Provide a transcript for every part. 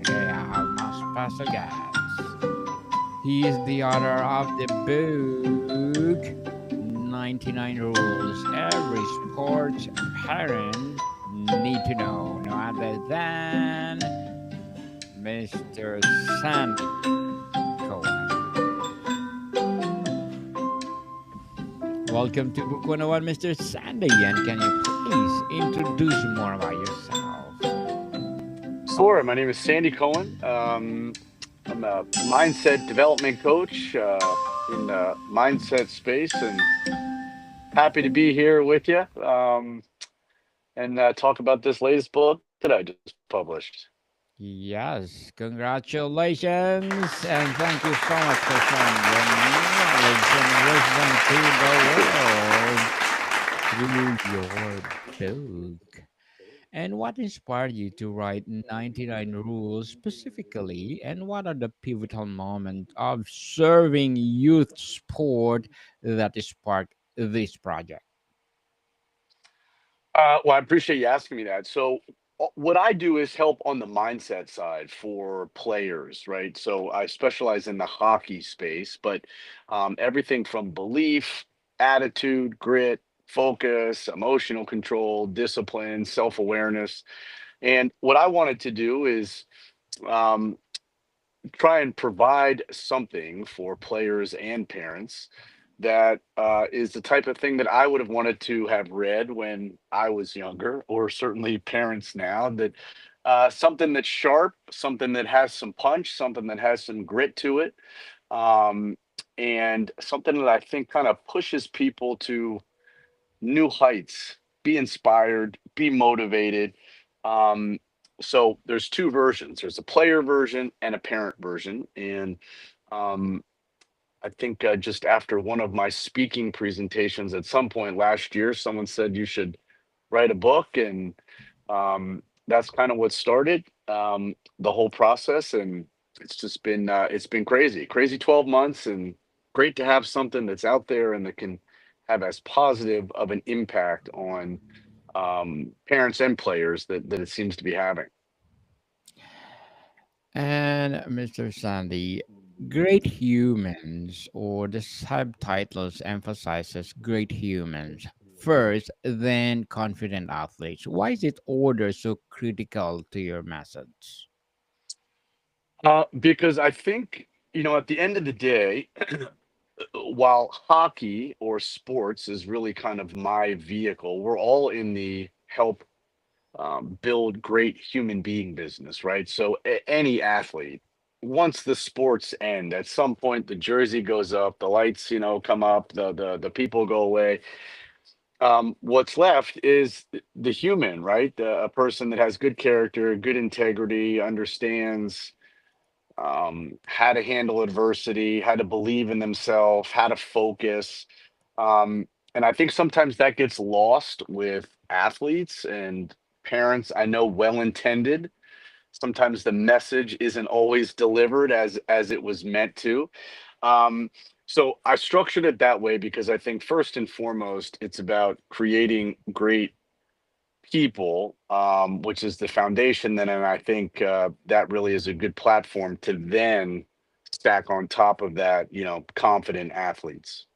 Today I have my special guest. He is the author of the book 99 Rules Every Sports Parent Need to Know. No other than Mr. Sandy Cohan. Welcome to Book 101, Mr. Sandy. And can you please introduce more about yourself? Sure. My name is Sandy Cohan. I'm a mindset development coach in the mindset space, and happy to be here with you and talk about this latest book that I just published. Yes, congratulations, and thank you so much for sharing your knowledge and wisdom to the world through your book. And what inspired you to write 99 Rules specifically, and what are the pivotal moments of serving youth sport that sparked this project? Well, I appreciate you asking me that. So, what I do is help on the mindset side for players, right? So, I specialize in the hockey space, but everything from belief, attitude, grit, focus, emotional control, discipline, self awareness. And what I wanted to do is um, try and provide something for players and parents that is the type of thing that I would have wanted to have read when I was younger, or certainly parents now. That something that's sharp, something that has some punch, something that has some grit to it, um, and something that I think kind of pushes people to new heights, be inspired, be motivated. Um, so there's two versions. There's a player version and a parent version. And um, I think just after one of my speaking presentations at some point last year, someone said you should write a book, and that's kind of what started the whole process. And it's been crazy, crazy 12 months, and great to have something that's out there and that can have as positive of an impact on parents and players that it seems to be having. And Mr. Sandy, great humans, or the subtitles emphasizes great humans first, then confident athletes. Why is it order so critical to your message? Because I think, at the end of the day, while hockey or sports is really kind of my vehicle, we're all in the help build great human being business, right? So any athlete, once the sports end, at some point the jersey goes up, the lights, come up, the people go away. What's left is the human, right? A person that has good character, good integrity, understands how to handle adversity, how to believe in themselves, how to focus. And I think sometimes that gets lost with athletes and parents. I know well intended. Sometimes the message isn't always delivered as it was meant to. Um, so I structured it that way because I think first and foremost, it's about creating great people, which is the foundation. Then, and I think that really is a good platform to then stack on top of that, confident athletes.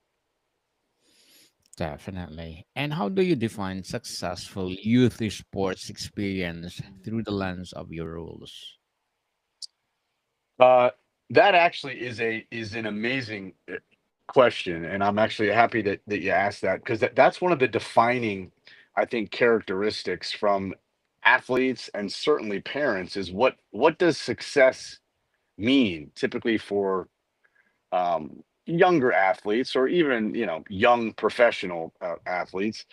Definitely. And how do you define successful youth sports experience through the lens of your rules? Uh, that actually is an amazing question, and I'm actually happy that you asked that because that's one of the defining, I think, characteristics from athletes and certainly parents is what does success mean typically for younger athletes or even young professional athletes.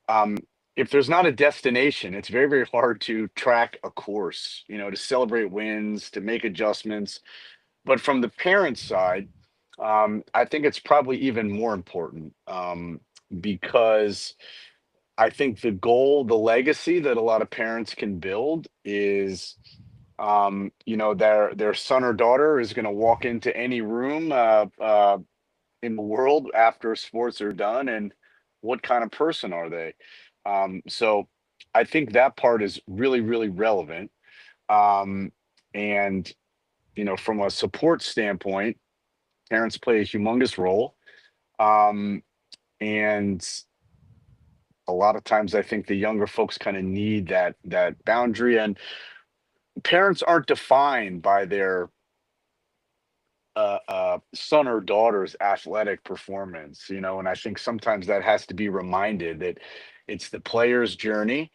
um, if there's not a destination, it's very, very hard to track a course, to celebrate wins, to make adjustments. But from the parent side, I think it's probably even more important, because I think the goal, the legacy that a lot of parents can build is, their son or daughter is going to walk into any room in the world after sports are done, and what kind of person are they? So I think that part is really, really relevant. Um, And, from a support standpoint, parents play a humongous role. Um, and a lot of times I think the younger folks kind of need that boundary, and parents aren't defined by their son or daughter's athletic performance, and I think sometimes that has to be reminded that it's the player's journey.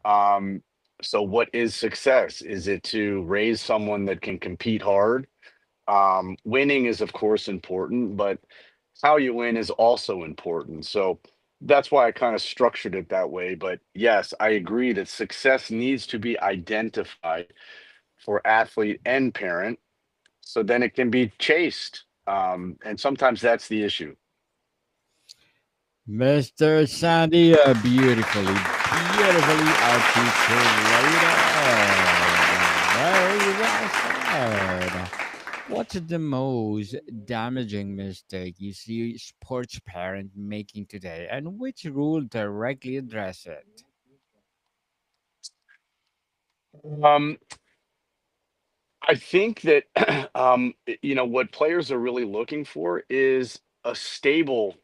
Um, so what is success? Is it to raise someone that can compete hard? Winning is of course important, but how you win is also important. So that's why I kind of structured it that way. But yes, I agree that success needs to be identified for athlete and parent, so then it can be chased. And sometimes that's the issue. Mr. Sandy, beautifully articulated. Very well said. What's the most damaging mistake you see sports parent making today, and which rule directly address it? Um, I think that what players are really looking for is a stable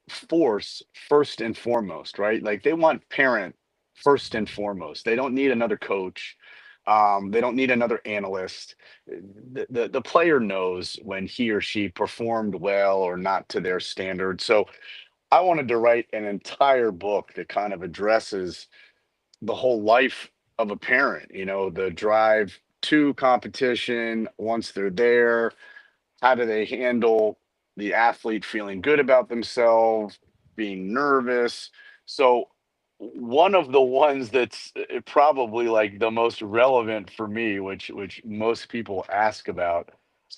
force first and foremost, right? Like they want parent first and foremost. They don't need another coach. They don't need another analyst. The player knows when he or she performed well or not to their standard. So I wanted to write an entire book that kind of addresses the whole life of a parent, the drive to competition once they're there. How do they handle the athlete feeling good about themselves, being nervous? So, one of the ones that's probably like the most relevant for me, which most people ask about,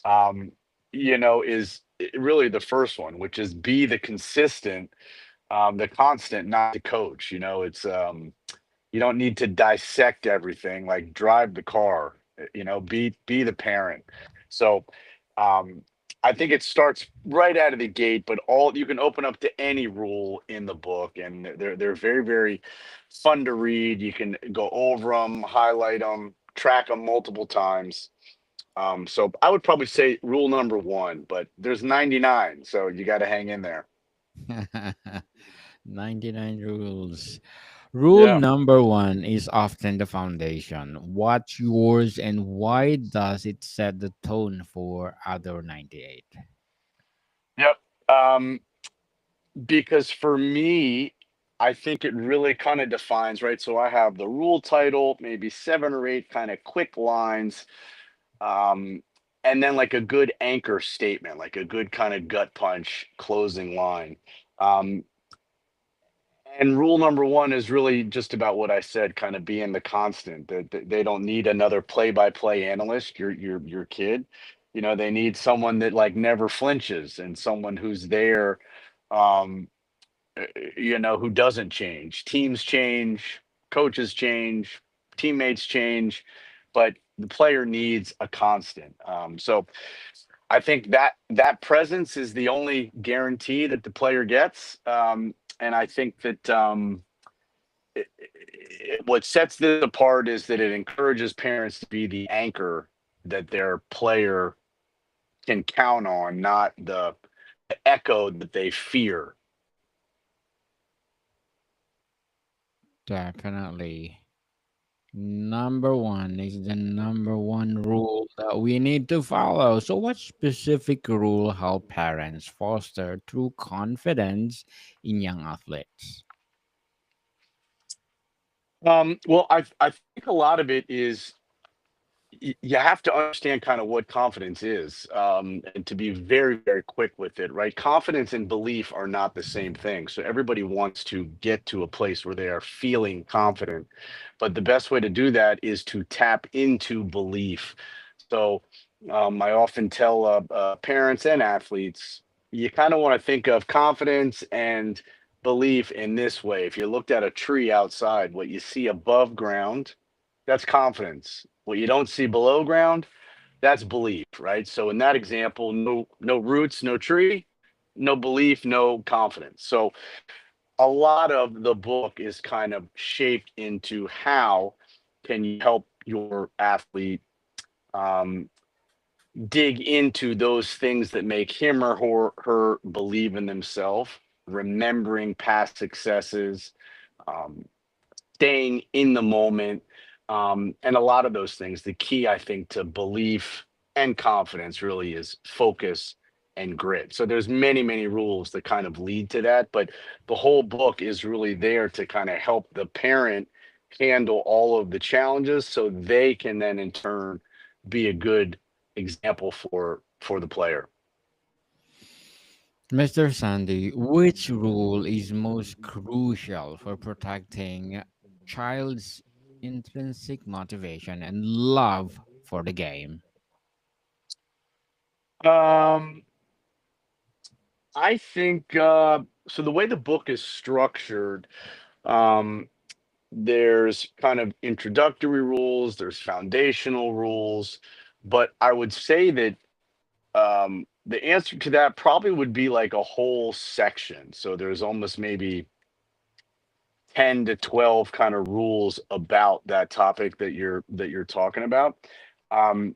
um, is really the first one, which is be the consistent, the constant, not the coach. It's you don't need to dissect everything, like drive the car, be the parent. So um I think it starts right out of the gate, but all you can open up to any rule in the book, and they're very, very fun to read. You can go over them, highlight them, track them multiple times. So I would probably say rule number one, but there's 99, so you got to hang in there. 99 rules. Rule Yeah. number one is often the foundation. What's yours, and why does it set the tone for other 98? Yep. Because for me, I think it really kind of defines, right? So I have the rule title, maybe seven or eight kind of quick lines, um, and then like a good anchor statement, like a good kind of gut punch closing line. Um, and rule number one is really just about what I said, kind of being the constant. That they don't need another play-by-play analyst. Your kid, they need someone that like never flinches and someone who's there. Um, who doesn't change. Teams change, coaches change, teammates change, but the player needs a constant. So I think that presence is the only guarantee that the player gets. And I think that what sets this apart is that it encourages parents to be the anchor that their player can count on, not the echo that they fear. Definitely. Number one is the number one rule that we need to follow. So, what specific rule help parents foster true confidence in young athletes? Well, I think a lot of it is you have to understand kind of what confidence is, and to be very, very quick with it, right? Confidence and belief are not the same thing. So everybody wants to get to a place where they are feeling confident, but the best way to do that is to tap into belief. So I often tell parents and athletes, you kind of want to think of confidence and belief in this way. If you looked at a tree outside, what you see above ground, that's confidence. What you don't see below ground, that's belief, right? So in that example, no roots, no tree, no belief, no confidence. So a lot of the book is kind of shaped into how can you help your athlete um, dig into those things that make him or her believe in themselves, remembering past successes, um, staying in the moment, and a lot of those things. The key, I think, to belief and confidence really is focus and grit. So there's many rules that kind of lead to that, but the whole book is really there to kind of help the parent handle all of the challenges so they can then in turn be a good example for the player. Mr. Sandy, which rule is most crucial for protecting child's intrinsic motivation and love for the game? Um, I think so. The way the book is structured, um, there's kind of introductory rules, there's foundational rules, but I would say that the answer to that probably would be like a whole section. So there's almost maybe 10 to 12 kind of rules about that topic that you're talking about. Um,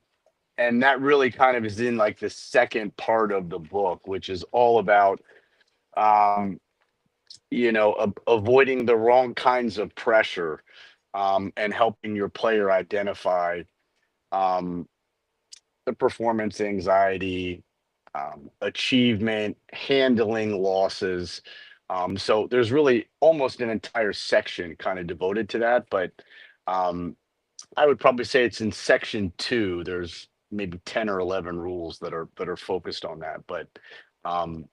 and that really kind of is in like the second part of the book, which is all about um, avoiding the wrong kinds of pressure, and helping your player identify um, the performance anxiety, achievement, handling losses. So there's really almost an entire section kind of devoted to that. But um, I would probably say it's in section two. There's maybe 10 or 11 rules that are focused on that. But um,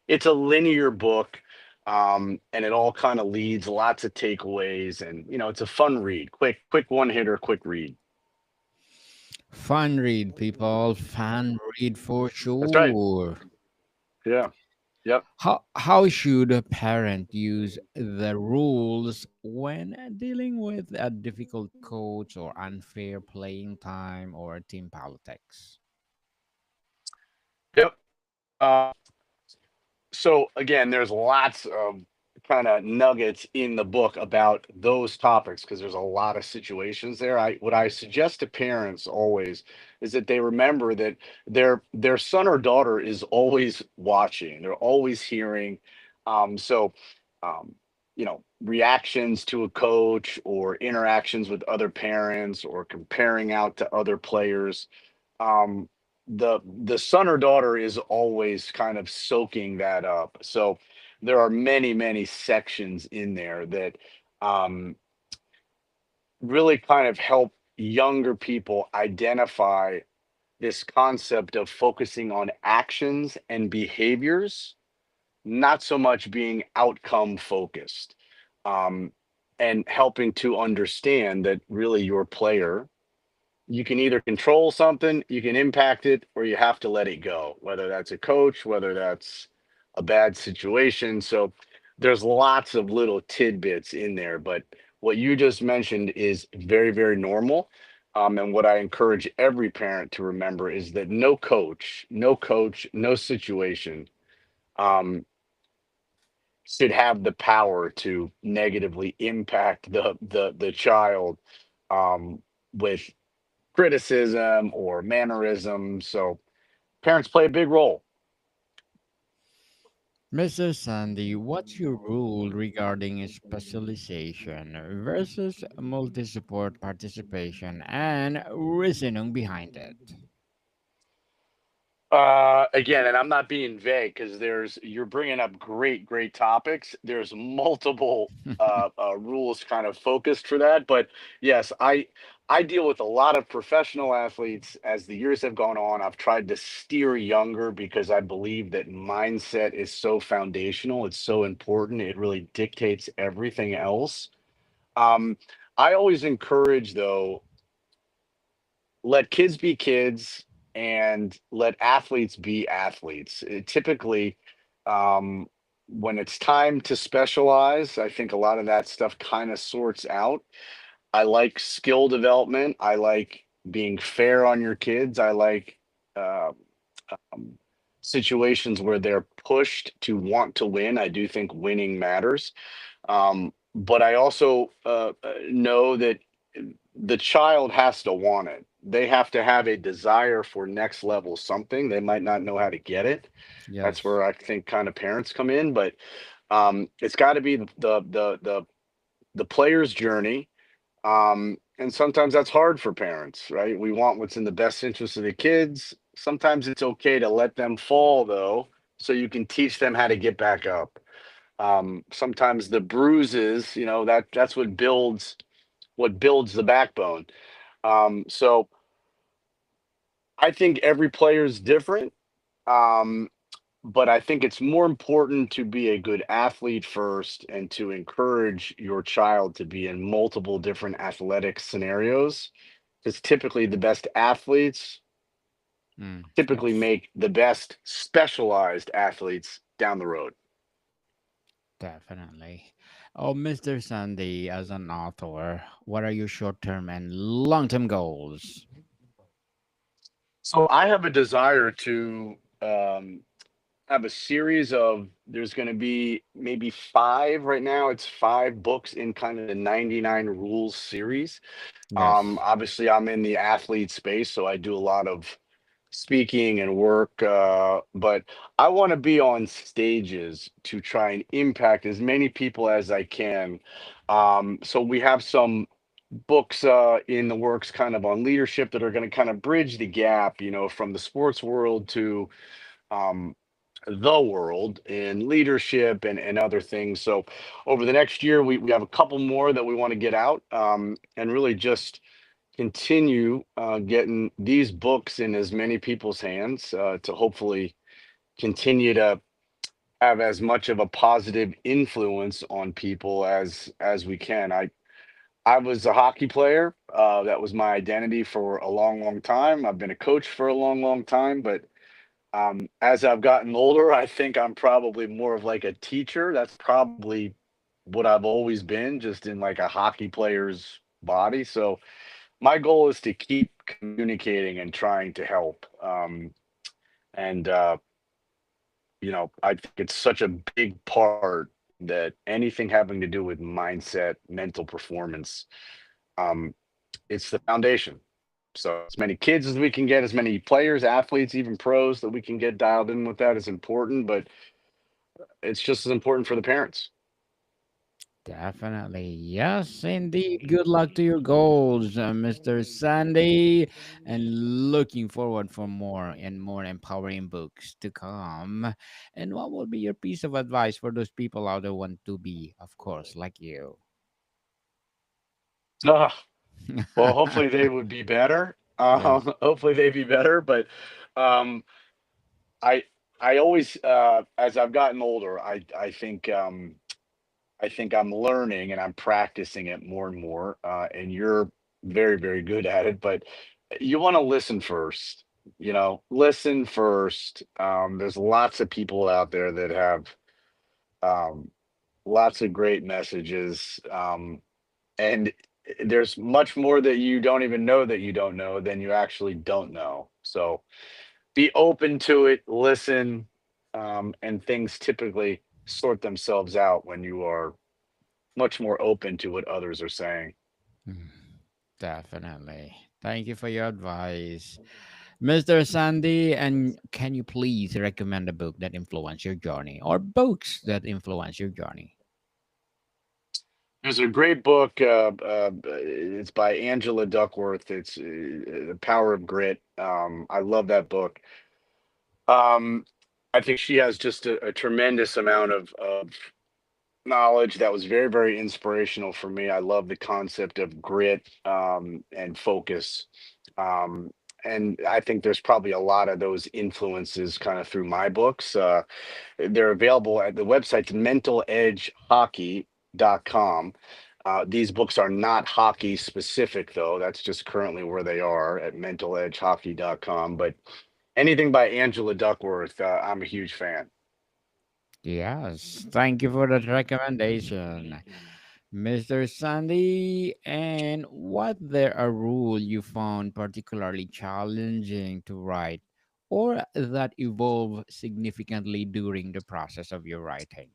it's a linear book, and it all kind of leads lots of takeaways, and it's a fun read, quick one hitter, quick read. Fun read, people. Fun read for That's right. sure. Yeah. Yep. How should a parent use the rules when dealing with a difficult coach or unfair playing time or team politics? Yep. So again, there's lots of kind of nuggets in the book about those topics because there's a lot of situations there. I What I suggest to parents always is that they remember that their son or daughter is always watching. They're always hearing. So reactions to a coach or interactions with other parents or comparing out to other players, um the son or daughter is always kind of soaking that up. So there are many sections in there that um really kind of help younger people identify this concept of focusing on actions and behaviors, not so much being outcome focused, um and helping to understand that really your player, you can either control something, you can impact it, or you have to let it go, whether that's a coach, whether that's a bad situation. So there's lots of little tidbits in there, but what you just mentioned is very normal. And what I encourage every parent to remember is that no situation um, should have the power to negatively impact the child, um, with criticism or mannerism. So parents play a big role. Mr. Sandy, what's your rule regarding specialization versus multi support participation and reasoning behind it? Again, and I'm not being vague because you're bringing up great topics. There's multiple rules kind of focused for that, but yes, I deal with a lot of professional athletes. As the years have gone on, I've tried to steer younger because I believe that mindset is so foundational. It's so important. It really dictates everything else. Um, I always encourage though, let kids be kids and let athletes be athletes. Typically, um, when it's time to specialize, I think a lot of that stuff kind of sorts out. I like skill development. I like being fair on your kids. I like uh, um, situations where they're pushed to want to win. I do think winning matters. But I also know that the child has to want it. they have to have a desire for next level something. They might not know how to get it. That's Yes. where I think kind of parents come in, but it's got to be the player's journey. And sometimes that's hard for parents, right? We want what's in the best interest of the kids. Sometimes it's okay to let them fall, though, so you can teach them how to get back up. Sometimes the bruises, that's what builds the backbone. So I think every player is different. Um, but I think it's more important to be a good athlete first and to encourage your child to be in multiple different athletic scenarios. Because typically the best athletes typically Yes. make the best specialized athletes down the road. Definitely. Oh, Mr. Sandy, as an author, what are your short term and long term goals? So I have a desire to have a series of, there's going to be maybe five right now. It's five books in kind of the 99 rules series. Yes. Obviously, I'm in the athlete space, so I do a lot of speaking and work. But I want to be on stages to try and impact as many people as I can. So we have some books in the works, kind of on leadership, that are going to kind of bridge the gap, from the sports world to um, the world in leadership and other things. So over the next year, we have a couple more that we want to get out, and really just continue getting these books in as many people's hands, to hopefully continue to have as much of a positive influence on people as we can. I was a hockey player. That was my identity for a long, long time. I've been a coach for a long, long time, but as I've gotten older, I think I'm probably more of like a teacher. That's probably what I've always been, just in like a hockey player's body. So my goal is to keep communicating and trying to help. And I think it's such a big part that anything having to do with mindset, mental performance, um, it's the foundation. So as many kids as we can get, as many players, athletes, even pros that we can get dialed in with that is important. But it's just as important for the parents. Definitely. Yes, indeed. Good luck to your goals, Mr. Sandy. And looking forward for more and more empowering books to come. And what will be your piece of advice for those people out there who want to be, of course, like you? Ah, well, hopefully they would be better. Yes. Hopefully they'd be better. But um, I I always, as I've gotten older, I think I'm learning and I'm practicing it more and more. And you're very, very good at it, but you want to listen first. Listen first. There's lots of people out there that have um, lots of great messages. And there's much more that you don't even know that you don't know than you actually don't know. So be open to it, listen, and things typically sort themselves out when you are much more open to what others are saying. Mm, definitely. Thank you for your advice, Mr. Sandy. And can you please recommend a book that influenced your journey or books that influence your journey? There's a great book. It's by Angela Duckworth. It's The Power of Grit. I love that book. Um, I think she has just a tremendous amount of knowledge that was very, very inspirational for me. I love the concept of grit, and focus. Um, and I think there's probably a lot of those influences kind of through my books. They're available at the website's mentaledgehockey.com. These books are not hockey specific, though. That's just currently where they are at mentaledgehockey.com. But anything by Angela Duckworth, I'm a huge fan. Yes, thank you for that recommendation, Mr. Sandy. And what there a rule you found particularly challenging to write or that evolved significantly during the process of your writing?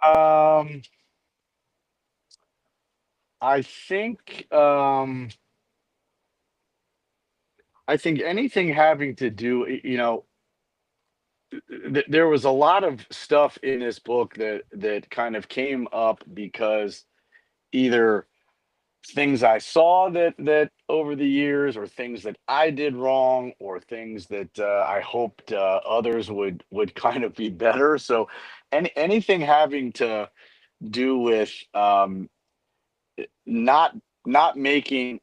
Um, I think. I think anything having to do, there was a lot of stuff in this book that kind of came up because either things I saw that over the years, or things that I did wrong, or things that I hoped others would kind of be better. So, anything having to do with not not making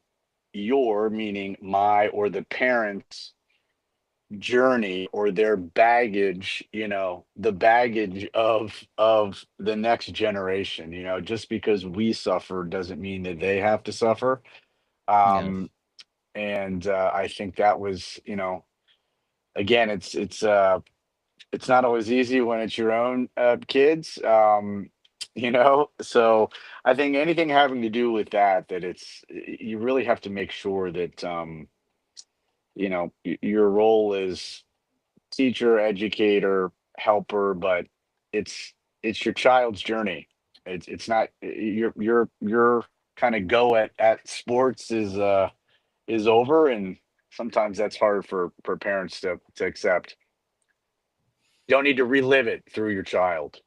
your, meaning my or the parents' journey or their baggage, the baggage of the next generation. Just because we suffer doesn't mean that they have to suffer. Yes. um and I think that was, again, it's not always easy when it's your own kids. So I think anything having to do with that you really have to make sure that your role is teacher, educator, helper, but it's it's your child's journey. It's not your kind of go at sports is over, and sometimes that's hard for parents to accept. You don't need to relive it through your child.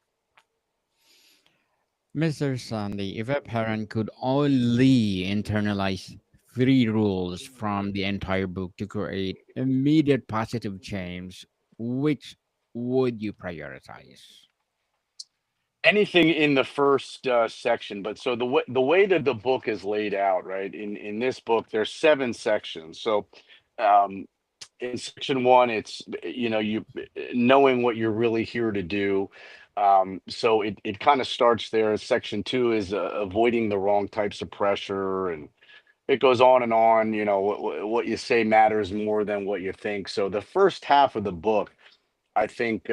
Mr. Sandy, if a parent could only internalize three rules from the entire book to create immediate positive change, which would you prioritize? Anything in the first section, but so the way that the book is laid out, right? In this book, there's 7 sections. So um, in section one, it's you knowing what you're really here to do. So it kind of starts there. Section two is avoiding the wrong types of pressure, and it goes on and on. What you say matters more than what you think. So the first half of the book, I think,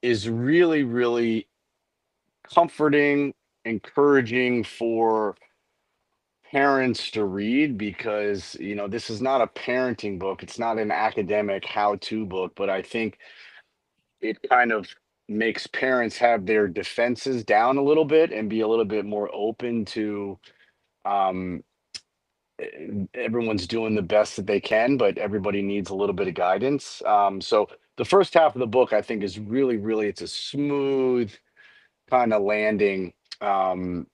is really, really comforting, encouraging for parents to read, because this is not a parenting book, it's not an academic how-to book, but I think it kind of makes parents have their defenses down a little bit and be a little bit more open to um everyone's doing the best that they can, but everybody needs a little bit of guidance. So the first half of the book, I think, is really, really, it's a smooth kind of landing. And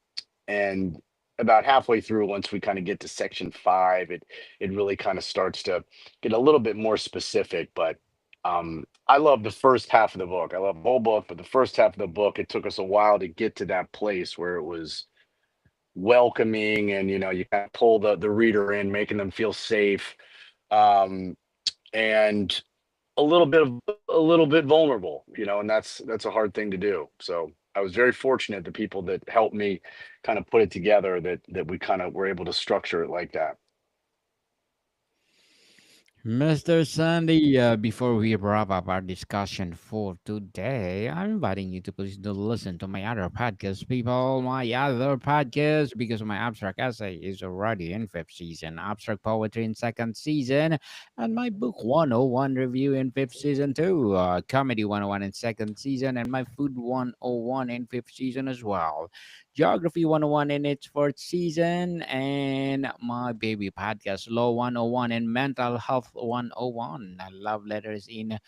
about halfway through, once we kind of get to section five, it really kind of starts to get a little bit more specific. But I love the first half of the book. I love the whole book, but the first half of the book, it took us a while to get to that place where it was welcoming, and you kind of pull the reader in, making them feel safe, um, and a little bit vulnerable, and that's a hard thing to do. So I was very fortunate, the people that helped me kind of put it together, that we kind of were able to structure it like that. Mr. Sandy, before we wrap up our discussion for today, I'm inviting you to please do listen to my other podcast, people. My other podcast, because my abstract essay is already in fifth season, abstract poetry in second season, and my book 101 review in fifth season too, comedy 101 in second season, and my food 101 in fifth season as well. Geography 101 in its fourth season, and my baby podcast, Law 101 and Mental Health 101. Love letters in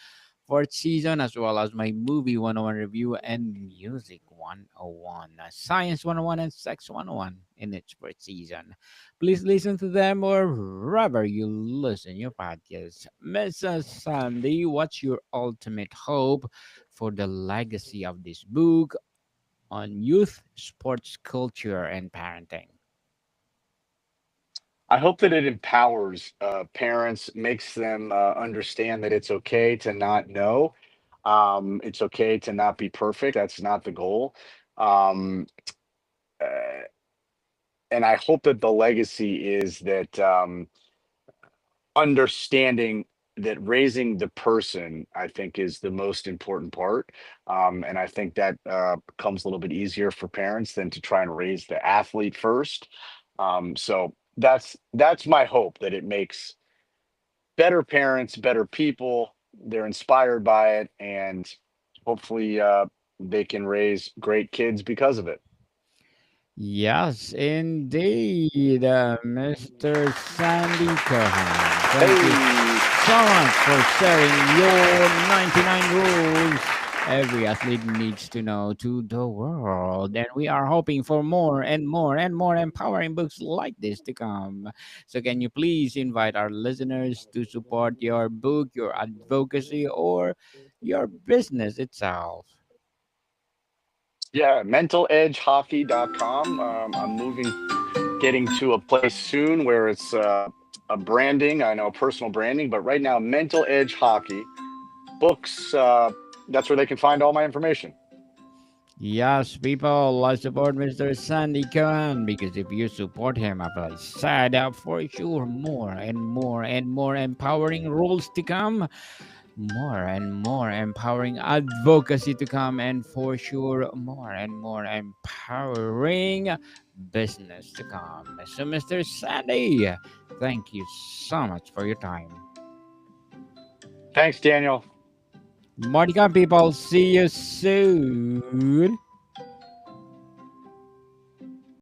fourth season, as well as my movie 101 review and music 101. Science 101 and Sex 101 in its fourth season. Please listen to them wherever you listen your podcast. Mrs. Sandy, what's your ultimate hope for the legacy of this book on youth, sports culture, and parenting? I hope that it empowers parents, makes them understand that it's okay to not know. It's okay to not be perfect. That's not the goal. Um, uh, and I hope that the legacy is that understanding that raising the person, I think, is the most important part. And I think that becomes a little bit easier for parents than to try and raise the athlete first. So that's my hope, that it makes better parents, better people. They're inspired by it, and hopefully they can raise great kids because of it. Yes, indeed, Mr. Sandy Cohan. Thank you Hey. so much for sharing your 99 rules every athlete needs to know to the world. And we are hoping for more and more and more empowering books like this to come. So, can you please invite our listeners to support your book, your advocacy, or your business itself? Yeah, mentaledgehockey.com. I'm moving, getting to a place soon where it's a branding. I know personal branding, but right now, Mental Edge Hockey books. That's where they can find all my information. Yes, people, let's support Mr. Sandy Cohan because if you support him, I've like said for sure more and more and more empowering rules to come, more and more empowering advocacy to come, and for sure more and more empowering business to come. So, Mr. Sandy, thank you so much for your time. Thanks, Daniel. More to come, people. See you soon.